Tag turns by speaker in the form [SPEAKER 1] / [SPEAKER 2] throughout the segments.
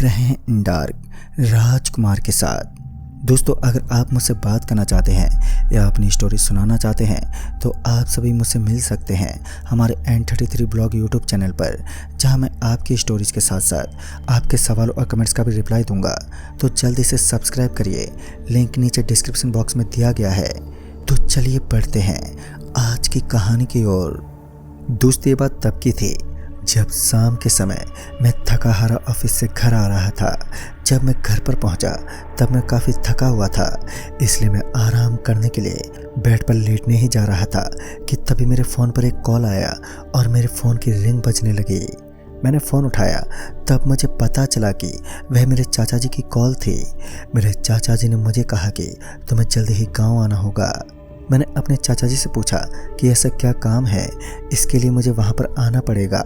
[SPEAKER 1] रहे हैं इन डार्क राजकुमार के साथ। दोस्तों, अगर आप मुझसे बात करना चाहते हैं या अपनी स्टोरी सुनाना चाहते हैं तो आप सभी मुझसे मिल सकते हैं हमारे N33 ब्लॉग यूट्यूब चैनल पर, जहां मैं आपकी स्टोरीज के साथ साथ आपके सवालों और कमेंट्स का भी रिप्लाई दूंगा। तो जल्दी से सब्सक्राइब करिए, लिंक नीचे डिस्क्रिप्शन बॉक्स में दिया गया है। तो चलिए बढ़ते हैं आज की कहानी की ओर। दोस्तों, ये बात तब की थी जब शाम के समय मैं थका हारा ऑफिस से घर आ रहा था। जब मैं घर पर पहुंचा तब मैं काफ़ी थका हुआ था, इसलिए मैं आराम करने के लिए बेड पर लेटने ही जा रहा था कि तभी मेरे फ़ोन पर एक कॉल आया और मेरे फ़ोन की रिंग बजने लगी। मैंने फ़ोन उठाया तब मुझे पता चला कि वह मेरे चाचा जी की कॉल थी। मेरे चाचा जी ने मुझे कहा कि तुम्हें जल्दी ही गाँव आना होगा। मैंने अपने चाचा जी से पूछा कि ऐसा क्या काम है, इसके लिए मुझे वहाँ पर आना पड़ेगा।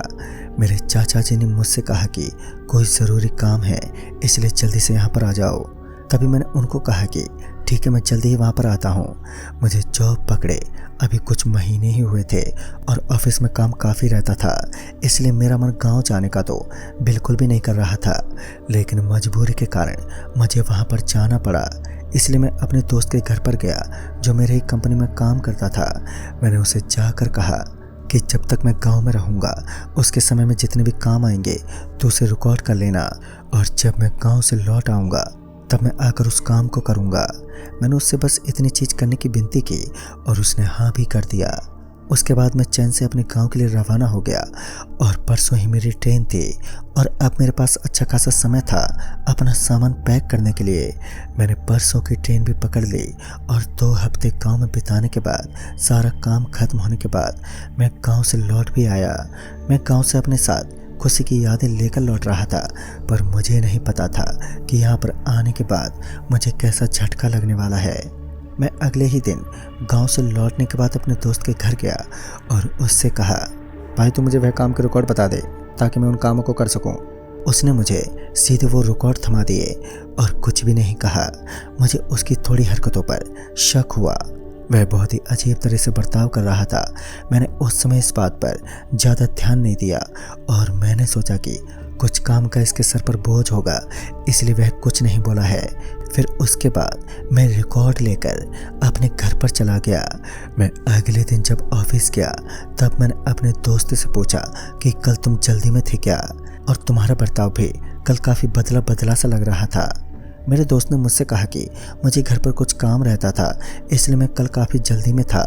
[SPEAKER 1] मेरे चाचा जी ने मुझसे कहा कि कोई ज़रूरी काम है, इसलिए जल्दी से यहाँ पर आ जाओ। तभी मैंने उनको कहा कि ठीक है, मैं जल्दी ही वहाँ पर आता हूँ। मुझे जॉब पकड़े अभी कुछ महीने ही हुए थे और ऑफिस में काम काफ़ी रहता था, इसलिए मेरा मन गाँव जाने का तो बिल्कुल भी नहीं कर रहा था। लेकिन मजबूरी के कारण मुझे वहाँ पर जाना पड़ा, इसलिए मैं अपने दोस्त के घर पर गया जो मेरे ही कंपनी में काम करता था। मैंने उसे जाकर कहा कि जब तक मैं गांव में रहूंगा उसके समय में जितने भी काम आएंगे तो उसे रिकॉर्ड कर लेना, और जब मैं गांव से लौट आऊंगा तब मैं आकर उस काम को करूंगा। मैंने उससे बस इतनी चीज़ करने की विनती की और उसने हाँ भी कर दिया। उसके बाद मैं चैन से अपने गांव के लिए रवाना हो गया और परसों ही मेरी ट्रेन थी और अब मेरे पास अच्छा खासा समय था अपना सामान पैक करने के लिए। मैंने परसों की ट्रेन भी पकड़ ली और 2 हफ्ते गांव में बिताने के बाद, सारा काम खत्म होने के बाद मैं गांव से लौट भी आया। मैं गांव से अपने साथ खुशी की यादें लेकर लौट रहा था, पर मुझे नहीं पता था कि यहाँ पर आने के बाद मुझे कैसा झटका लगने वाला है। मैं अगले ही दिन गांव से लौटने के बाद अपने दोस्त के घर गया और उससे कहा, भाई तू मुझे वह काम के रिकॉर्ड बता दे ताकि मैं उन कामों को कर सकूं। उसने मुझे सीधे वो रिकॉर्ड थमा दिए और कुछ भी नहीं कहा। मुझे उसकी थोड़ी हरकतों पर शक हुआ, वह बहुत ही अजीब तरह से बर्ताव कर रहा था। मैंने उस समय इस बात पर ज़्यादा ध्यान नहीं दिया और मैंने सोचा कि कुछ काम का इसके सर पर बोझ होगा, इसलिए वह कुछ नहीं बोला है। फिर उसके बाद मैं रिकॉर्ड लेकर अपने घर पर चला गया। मैं अगले दिन जब ऑफिस गया तब मैंने अपने दोस्त से पूछा कि कल तुम जल्दी में थे क्या, और तुम्हारा बर्ताव भी कल काफ़ी बदला बदला सा लग रहा था। मेरे दोस्त ने मुझसे कहा कि मुझे घर पर कुछ काम रहता था, इसलिए मैं कल काफ़ी जल्दी में था।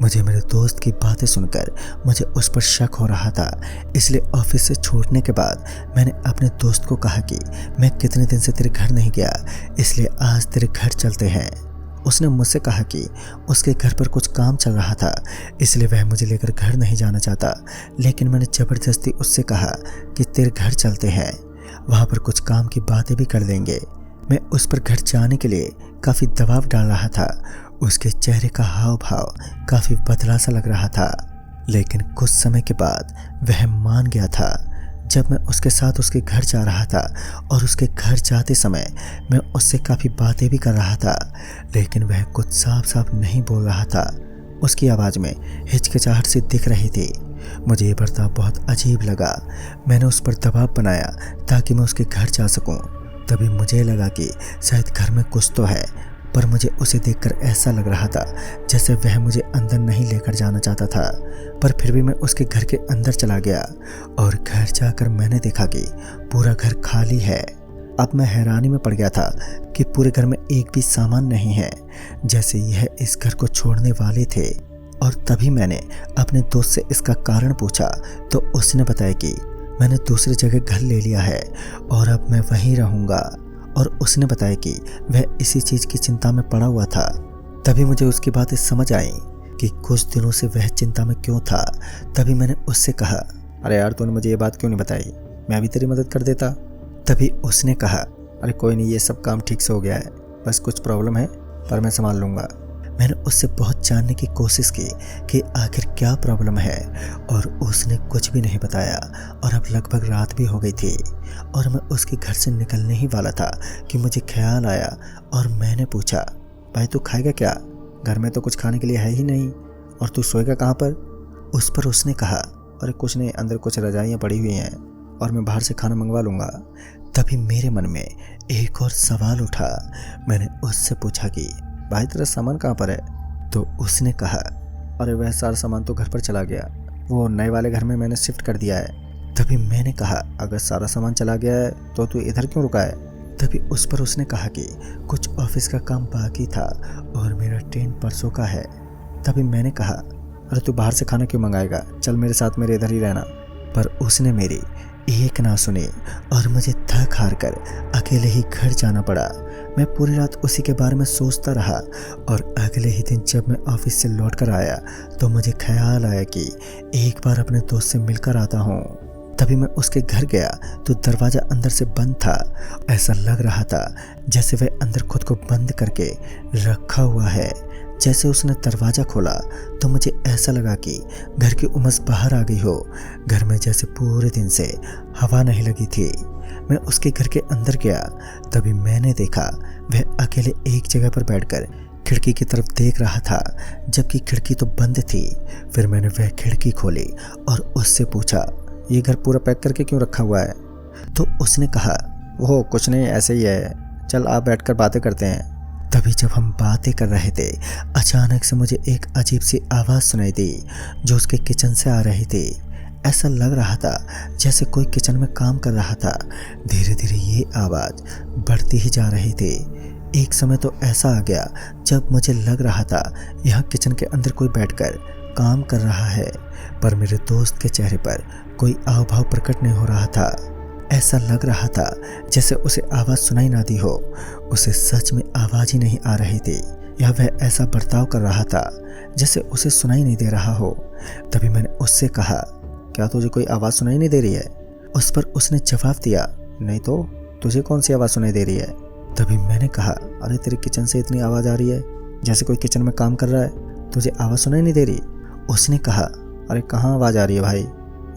[SPEAKER 1] मुझे मेरे दोस्त की बातें सुनकर मुझे उस पर शक हो रहा था, इसलिए ऑफिस से छूटने के बाद मैंने अपने दोस्त को कहा कि मैं कितने दिन से तेरे घर नहीं गया, इसलिए आज तेरे घर चलते हैं। उसने मुझसे कहा कि उसके घर पर कुछ काम चल रहा था, इसलिए वह मुझे लेकर घर नहीं जाना चाहता। लेकिन मैंने ज़बरदस्ती उससे कहा कि तेरे घर चलते हैं, वहाँ पर कुछ काम की बातें भी कर लेंगे। मैं उस पर घर जाने के लिए काफ़ी दबाव डाल रहा था। उसके चेहरे का हाव भाव काफ़ी बदला सा लग रहा था, लेकिन कुछ समय के बाद वह मान गया था। जब मैं उसके साथ उसके घर जा रहा था और उसके घर जाते समय मैं उससे काफ़ी बातें भी कर रहा था, लेकिन वह कुछ साफ साफ नहीं बोल रहा था। उसकी आवाज़ में हिचकिचाहट सी दिख रही थी। मुझे ये बर्ताव बहुत अजीब लगा। मैंने उस पर दबाव बनाया ताकि मैं उसके घर जा सकूं। तभी मुझे लगा कि शायद घर में कुछ तो है, पर मुझे उसे देखकर ऐसा लग रहा था जैसे वह मुझे अंदर नहीं लेकर जाना चाहता था। पर फिर भी मैं उसके घर के अंदर चला गया और घर जाकर मैंने देखा कि पूरा घर खाली है। अब मैं हैरानी में पड़ गया था कि पूरे घर में एक भी सामान नहीं है, जैसे यह इस घर को छोड़ने वाले थे। और तभी मैंने अपने दोस्त से इसका कारण पूछा तो उसने बताया कि मैंने दूसरी जगह घर ले लिया है और अब मैं वहीं रहूँगा। और उसने बताया कि वह इसी चीज़ की चिंता में पड़ा हुआ था। तभी मुझे उसकी बातें समझ आई कि कुछ दिनों से वह चिंता में क्यों था। तभी मैंने उससे कहा, अरे यार तूने मुझे ये बात क्यों नहीं बताई, मैं भी तेरी मदद कर देता। तभी उसने कहा, अरे कोई नहीं, ये सब काम ठीक से हो गया है, बस कुछ प्रॉब्लम है पर मैं संभाल लूँगा। मैंने उससे बहुत जानने की कोशिश की कि आखिर क्या प्रॉब्लम है, और उसने कुछ भी नहीं बताया। और अब लगभग रात भी हो गई थी और मैं उसके घर से निकलने ही वाला था कि मुझे ख्याल आया और मैंने पूछा, भाई तू खाएगा क्या, घर में तो कुछ खाने के लिए है ही नहीं, और तू सोएगा कहाँ पर। उस पर उसने कहा, अरे कुछ नहीं, अंदर कुछ रजाइयाँ पड़ी हुई हैं और मैं बाहर से खाना मंगवा लूँगा। तभी मेरे मन में एक और सवाल उठा। मैंने उससे पूछा कि भाई तेरा सामान कहाँ पर है? तो उसने कहा, अरे वह सारा सामान तो घर पर चला गया, वो नए वाले घर में मैंने शिफ्ट कर दिया है। तभी मैंने कहा, अगर सारा सामान चला गया है तो तू इधर क्यों रुका है? तभी उस पर उसने कहा कि कुछ ऑफिस का काम बाकी था और मेरा ट्रेन परसों का है। तभी मैंने कहा, अरे तू बाहर से खाना क्यों मंगाएगा, चल मेरे साथ, मेरे इधर ही रहना। पर उसने मेरी एक ना सुनी और मुझे थक हार कर अकेले ही घर जाना पड़ा। मैं पूरी रात उसी के बारे में सोचता रहा और अगले ही दिन जब मैं ऑफिस से लौट कर आया तो मुझे ख्याल आया कि एक बार अपने दोस्त से मिलकर आता हूँ। तभी मैं उसके घर गया तो दरवाज़ा अंदर से बंद था। ऐसा लग रहा था जैसे वह अंदर खुद को बंद करके रखा हुआ है। जैसे उसने दरवाज़ा खोला तो मुझे ऐसा लगा कि घर की उमस बाहर आ गई हो। घर में जैसे पूरे दिन से हवा नहीं लगी थी। मैं उसके घर के अंदर गया, तभी मैंने देखा वह अकेले एक जगह पर बैठकर खिड़की की तरफ देख रहा था, जबकि खिड़की तो बंद थी। फिर मैंने वह खिड़की खोली और उससे पूछा, ये घर पूरा पैक करके क्यों रखा हुआ है? तो उसने कहा, वो कुछ नहीं, ऐसे ही है, चल आप बैठकर बातें करते हैं। तभी जब हम बातें कर रहे थे अचानक से मुझे एक अजीब सी आवाज़ सुनाई दी जो उसके किचन से आ रही थी। ऐसा लग रहा था जैसे कोई किचन में काम कर रहा था। धीरे धीरे ये आवाज़ बढ़ती ही जा रही थी। एक समय तो ऐसा आ गया जब मुझे लग रहा था यहाँ किचन के अंदर कोई बैठकर काम कर रहा है, पर मेरे दोस्त के चेहरे पर कोई हाव भाव प्रकट नहीं हो रहा था। ऐसा लग रहा था जैसे उसे आवाज़ सुनाई ना दी हो। उसे सच में आवाज़ ही नहीं आ रही थी या वह ऐसा बर्ताव कर रहा था जैसे उसे सुनाई नहीं दे रहा हो। तभी मैंने उससे कहा, क्या तुझे कोई आवाज़ सुनाई नहीं दे रही है? उस पर उसने जवाब दिया, नहीं तो तुझे कौन सी आवाज़ सुनाई दे रही है? तभी मैंने कहा, अरे तेरे किचन से इतनी आवाज़ आ रही है जैसे कोई किचन में काम कर रहा है, तुझे आवाज़ सुनाई नहीं दे रही? उसने कहा, अरे कहाँ आवाज़ आ रही है भाई,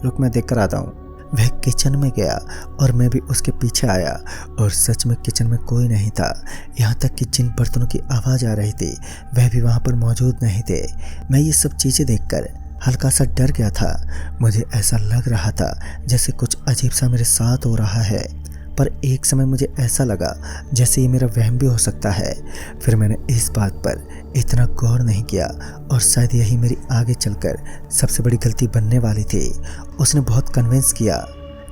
[SPEAKER 1] रुक मैं देख कर आता हूँ। वह किचन में गया और मैं भी उसके पीछे आया और सच में किचन में कोई नहीं था। यहाँ तक कि जिन बर्तनों की आवाज़ आ रही थी वह भी वहाँ पर मौजूद नहीं थे। मैं ये सब चीज़ें देखकर हल्का सा डर गया था। मुझे ऐसा लग रहा था जैसे कुछ अजीब सा मेरे साथ हो रहा है, पर एक समय मुझे ऐसा लगा जैसे ये मेरा वहम भी हो सकता है। फिर मैंने इस बात पर इतना गौर नहीं किया और शायद यही मेरी आगे चलकर सबसे बड़ी गलती बनने वाली थी। उसने बहुत कन्विंस किया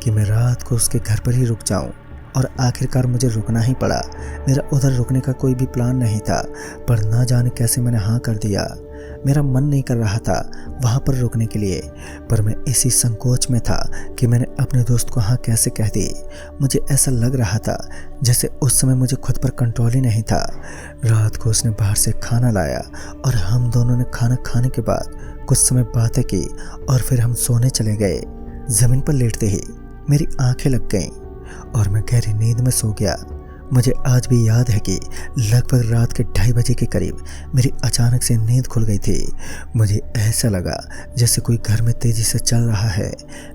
[SPEAKER 1] कि मैं रात को उसके घर पर ही रुक जाऊं और आखिरकार मुझे रुकना ही पड़ा। मेरा उधर रुकने का कोई भी प्लान नहीं था, पर ना जाने कैसे मैंने हाँ कर दिया। मेरा मन नहीं कर रहा था वहाँ पर रुकने के लिए, पर मैं इसी संकोच में था कि मैंने अपने दोस्त को हाँ कैसे कह दी। मुझे ऐसा लग रहा था जैसे उस समय मुझे खुद पर कंट्रोल ही नहीं था। रात को उसने बाहर से खाना लाया और हम दोनों ने खाना खाने के बाद कुछ समय बातें की और फिर हम सोने चले गए। ज़मीन पर लेटते ही मेरी आंखें लग गईं और मैं गहरी नींद में सो गया। मुझे आज भी याद है कि लगभग रात के 2:30 बजे के करीब मेरी अचानक से नींद खुल गई थी। मुझे ऐसा लगा जैसे कोई घर में तेज़ी से चल रहा है।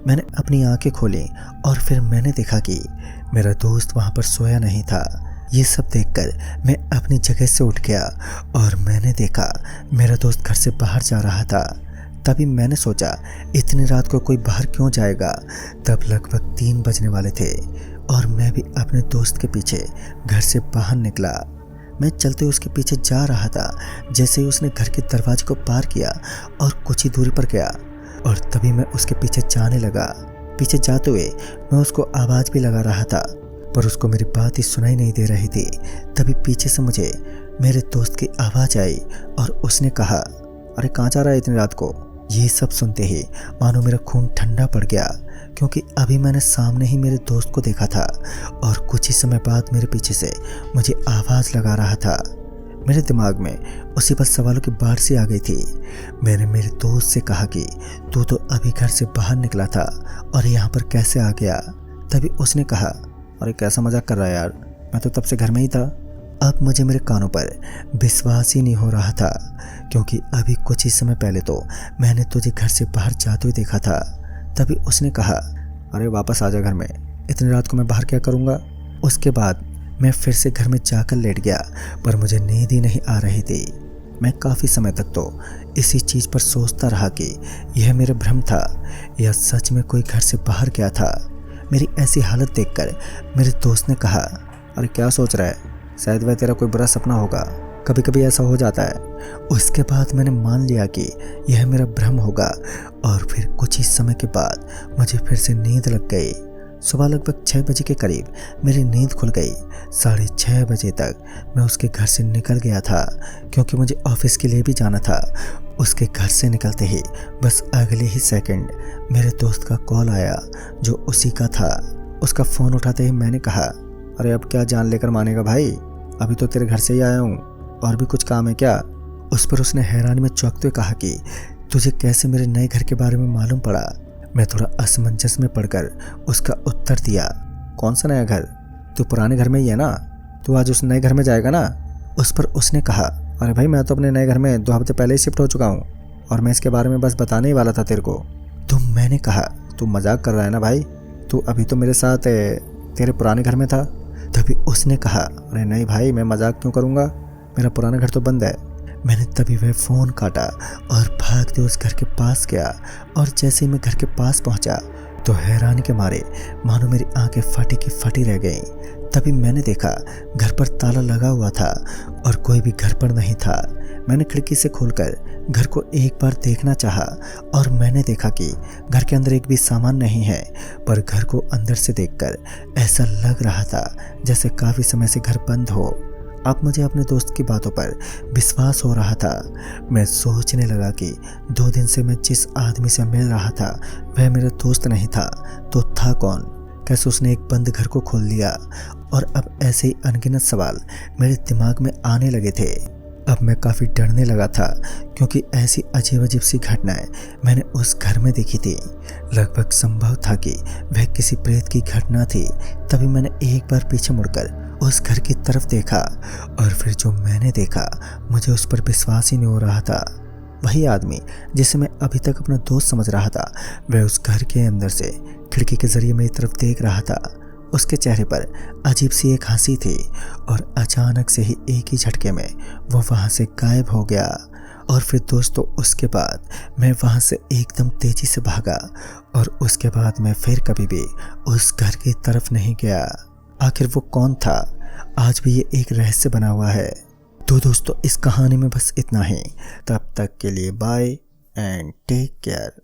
[SPEAKER 1] मैंने अपनी आंखें खोली और फिर मैंने देखा कि मेरा दोस्त वहाँ पर सोया नहीं था। ये सब देखकर मैं अपनी जगह से उठ गया और मैंने देखा मेरा दोस्त घर से बाहर जा रहा था। तभी मैंने सोचा इतनी रात को कोई बाहर क्यों जाएगा। तब लगभग 3 बजने वाले थे और मैं भी अपने दोस्त के पीछे घर से बाहर निकला। मैं चलते उसके पीछे जा रहा था जैसे ही उसने घर के दरवाजे को पार किया और कुछ ही दूरी पर गया और तभी मैं उसके पीछे जाने लगा। पीछे जाते हुए मैं उसको आवाज़ भी लगा रहा था, पर उसको मेरी बात ही सुनाई नहीं दे रही थी। तभी पीछे से मुझे मेरे दोस्त की आवाज़ आई और उसने कहा, अरे कहाँ जा रहा है इतनी रात को? ये सब सुनते ही मानो मेरा खून ठंडा पड़ गया, क्योंकि अभी मैंने सामने ही मेरे दोस्त को देखा था और कुछ ही समय बाद मेरे पीछे से मुझे आवाज़ लगा रहा था। मेरे दिमाग में उसी पर सवालों की बाढ़ सी आ गई थी। मैंने मेरे दोस्त से कहा कि तू तो अभी घर से बाहर निकला था और यहाँ पर कैसे आ गया? तभी उसने कहा, अरे कैसा मजाक कर रहा है यार, मैं तो तब से घर में ही था। अब मुझे मेरे कानों पर विश्वास ही नहीं हो रहा था, क्योंकि अभी कुछ ही समय पहले तो मैंने तुझे घर से बाहर जाते हुए देखा था। तभी उसने कहा, अरे वापस आ जा घर में, इतनी रात को मैं बाहर क्या करूँगा? उसके बाद मैं फिर से घर में जाकर लेट गया, पर मुझे नींद ही नहीं आ रही थी। मैं काफ़ी समय तक तो इसी चीज़ पर सोचता रहा कि यह मेरा भ्रम था या सच में कोई घर से बाहर गया था। मेरी ऐसी हालत देखकर मेरे दोस्त ने कहा, अरे क्या सोच रहा है, शायद वह तेरा कोई बुरा सपना होगा, कभी कभी ऐसा हो जाता है। उसके बाद मैंने मान लिया कि यह मेरा भ्रम होगा और फिर कुछ ही समय के बाद मुझे फिर से नींद लग गई। सुबह लगभग 6 बजे के करीब मेरी नींद खुल गई। 6:30 बजे तक मैं उसके घर से निकल गया था क्योंकि मुझे ऑफिस के लिए भी जाना था। उसके घर से निकलते ही बस अगले ही सेकंड मेरे दोस्त का कॉल आया जो उसी का था। उसका फ़ोन उठाते ही मैंने कहा, अरे अब क्या जान लेकर मानेगा भाई, अभी तो तेरे घर से ही आया हूँ, और भी कुछ काम है क्या? उस पर उसने हैरानी में चौंकते हुए कहा कि तुझे कैसे मेरे नए घर के बारे में मालूम पड़ा? मैं थोड़ा असमंजस में पड़कर उसका उत्तर दिया, कौन सा नया घर? तू पुराने घर में ही है ना, तू आज उस नए घर में जाएगा ना? उस पर उसने कहा, अरे भाई मैं तो अपने नए घर में 2 हफ्ते पहले ही शिफ्ट हो चुका हूँ और मैं इसके बारे में बस बताने ही वाला था तेरे को। तो मैंने कहा, तू मजाक कर रहा है ना भाई, तू अभी तो मेरे साथ तेरे पुराने घर में था। तभी उसने कहा, अरे नहीं भाई मैं मजाक क्यों करूँगा, मेरा पुराना घर तो बंद है। मैंने तभी वह फ़ोन काटा और भागते उस घर के पास गया और जैसे ही मैं घर के पास पहुंचा तो हैरानी के मारे मानो मेरी आंखें फटी की फटी रह गईं। तभी मैंने देखा घर पर ताला लगा हुआ था और कोई भी घर पर नहीं था। मैंने खिड़की से खोलकर घर को एक बार देखना चाहा और मैंने देखा कि घर के अंदर एक भी सामान नहीं है, पर घर को अंदर से देखकर ऐसा लग रहा था जैसे काफ़ी समय से घर बंद हो। अब मुझे अपने दोस्त की बातों पर विश्वास हो रहा था। मैं सोचने लगा कि 2 दिन से मैं जिस आदमी से मिल रहा था वह मेरा दोस्त नहीं था तो था कौन? कैसे उसने एक बंद घर को खोल लिया? और अब ऐसे ही अनगिनत सवाल मेरे दिमाग में आने लगे थे। अब मैं काफ़ी डरने लगा था क्योंकि ऐसी अजीब अजीब सी घटनाएं मैंने उस घर में देखी थी। लगभग संभव था कि वह किसी प्रेत की घटना थी। तभी मैंने एक बार पीछे मुड़कर उस घर की तरफ देखा और फिर जो मैंने देखा मुझे उस पर विश्वास ही नहीं हो रहा था। वही आदमी जिसे मैं अभी तक अपना दोस्त समझ रहा था वह उस घर के अंदर से खिड़की के जरिए मेरी तरफ देख रहा था। उसके चेहरे पर अजीब सी एक हंसी थी और अचानक से ही एक ही झटके में वो वहाँ से गायब हो गया। और फिर दोस्तों उसके बाद मैं वहाँ से एकदम तेज़ी से भागा और उसके बाद मैं फिर कभी भी उस घर की तरफ नहीं गया। आखिर वो कौन था? आज भी ये एक रहस्य बना हुआ है। तो दोस्तों इस कहानी में बस इतना ही। तब तक के लिए बाय एंड टेक केयर।